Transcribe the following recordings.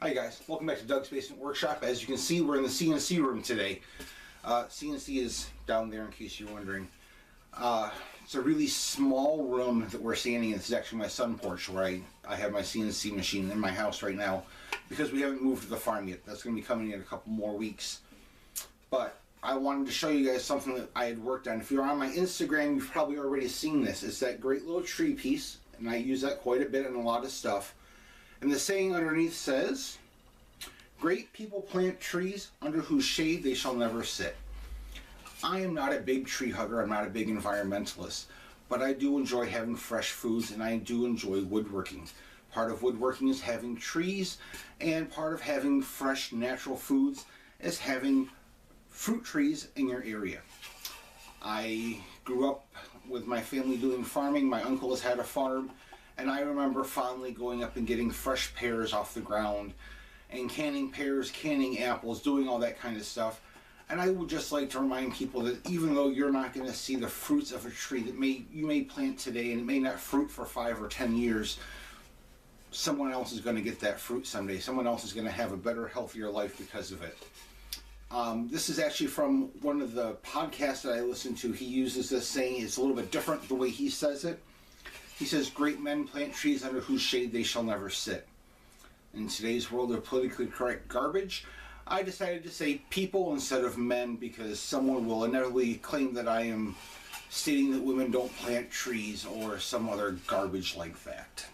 Hi guys, welcome back to Doug's Basement Workshop. As you can see, we're in the CNC room today. CNC is down there in case you're wondering. It's a really small room that we're standing in. This is actually my sun porch where I have my CNC machine in my house right now because we haven't moved to the farm yet. That's going to be coming in a couple more weeks. But I wanted to show you guys something that I had worked on. If you're on my Instagram, you've probably already seen this. It's that great little tree piece, and I use that quite a bit in a lot of stuff. And the saying underneath says, "Great people plant trees under whose shade they shall never sit." I am not a big tree hugger, I'm not a big environmentalist, but I do enjoy having fresh foods and I do enjoy woodworking. Part of woodworking is having trees, and part of having fresh natural foods is having fruit trees in your area. I grew up with my family doing farming. My uncle has had a farm, and I remember fondly going up and getting fresh pears off the ground and canning pears, canning apples, doing all that kind of stuff. And I would just like to remind people that even though you're not going to see the fruits of a tree that you may plant today and it may not fruit for 5 or 10 years, someone else is going to get that fruit someday. Someone else is going to have a better, healthier life because of it. This is actually from one of the podcasts that I listen to. He uses this saying. It's a little bit different the way he says it. He says, "Great men plant trees under whose shade they shall never sit." In today's world of politically correct garbage, I decided to say people instead of men because someone will inevitably claim that I am stating that women don't plant trees or some other garbage like that.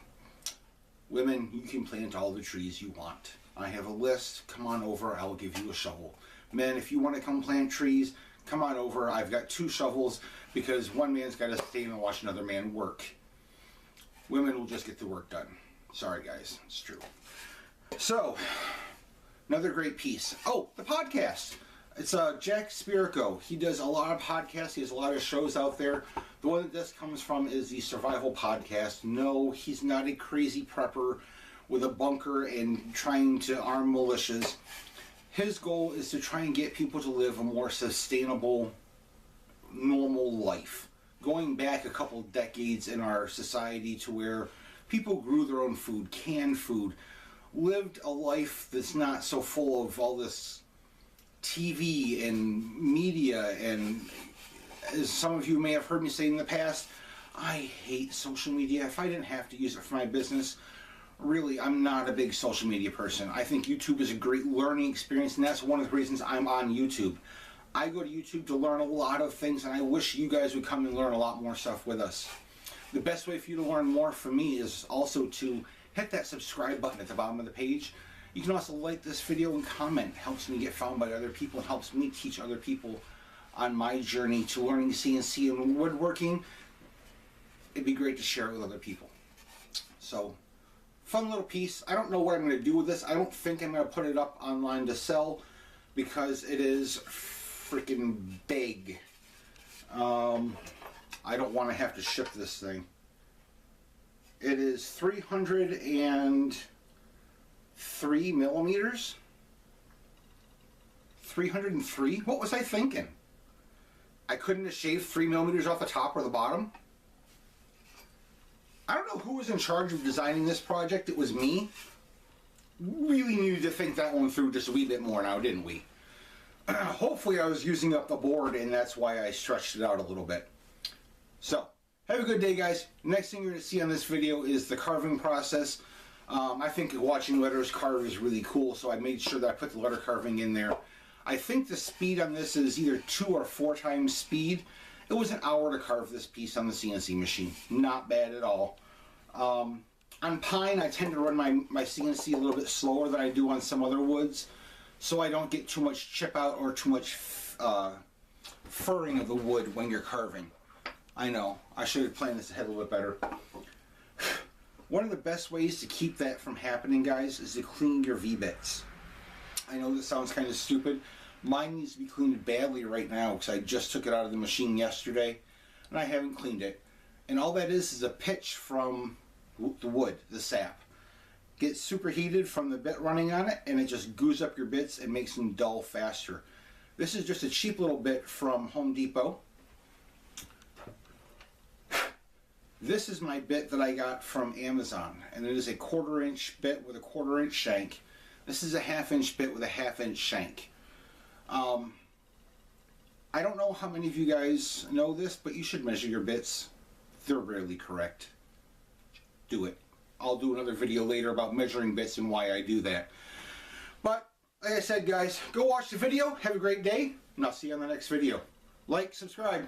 Women, you can plant all the trees you want. I have a list. Come on over. I'll give you a shovel. Men, if you want to come plant trees, come on over. I've got 2 shovels because one man's got to stay and watch another man work. Women will just get the work done. Sorry guys, it's true. So, another great piece. Oh, the podcast. It's Jack Spirico. He does a lot of podcasts. He has a lot of shows out there. The one that this comes from is the Survival Podcast. No, he's not a crazy prepper with a bunker and trying to arm militias. His goal is to try and get people to live a more sustainable, normal life. Going back a couple decades in our society to where people grew their own food, canned food, lived a life that's not so full of all this TV and media, and as some of you may have heard me say in the past, I hate social media. If I didn't have to use it for my business, really, I'm not a big social media person. I think YouTube is a great learning experience, and that's one of the reasons I'm on YouTube. I go to YouTube to learn a lot of things, and I wish you guys would come and learn a lot more stuff with us. The best way for you to learn more from me is also to hit that subscribe button at the bottom of the page. You can also like this video and comment. It helps me get found by other people. It helps me teach other people on my journey to learning CNC and woodworking. It'd be great to share it with other people. So, fun little piece. I don't know what I'm going to do with this. I don't think I'm going to put it up online to sell because it is freaking big. I don't want to have to ship this thing. It is 303 millimeters. 303? What was I thinking? I couldn't have shaved 3 millimeters off the top or the bottom? I don't know who was in charge of designing this project. It was me. Really needed to think that one through just a wee bit more now, didn't we? Hopefully I was using up the board and that's why I stretched it out a little bit. So, have a good day guys. Next thing you're going to see on this video is the carving process. I think watching letters carve is really cool, so I made sure that I put the letter carving in there. I think the speed on this is either 2 or 4 times speed. It was an hour to carve this piece on the CNC machine. Not bad at all. On pine, I tend to run my CNC a little bit slower than I do on some other woods, so I don't get too much chip out or too much furring of the wood when you're carving. I know, I should have planned this ahead a little bit better. One of the best ways to keep that from happening, guys, is to clean your V-bits. I know this sounds kind of stupid. Mine needs to be cleaned badly right now because I just took it out of the machine yesterday and I haven't cleaned it. And all that is a pitch from the wood, the sap. Gets superheated from the bit running on it and it just goos up your bits and makes them dull faster. This is just a cheap little bit from Home Depot. This is my bit that I got from Amazon, and it is a 1/4 inch bit with a 1/4 inch shank. This is a 1/2 inch bit with a 1/2 inch shank. I don't know how many of you guys know this, but you should measure your bits. They're rarely correct. Do it. I'll do another video later about measuring bits and why I do that. But, like I said, guys, go watch the video. Have a great day, and I'll see you on the next video. Like, subscribe.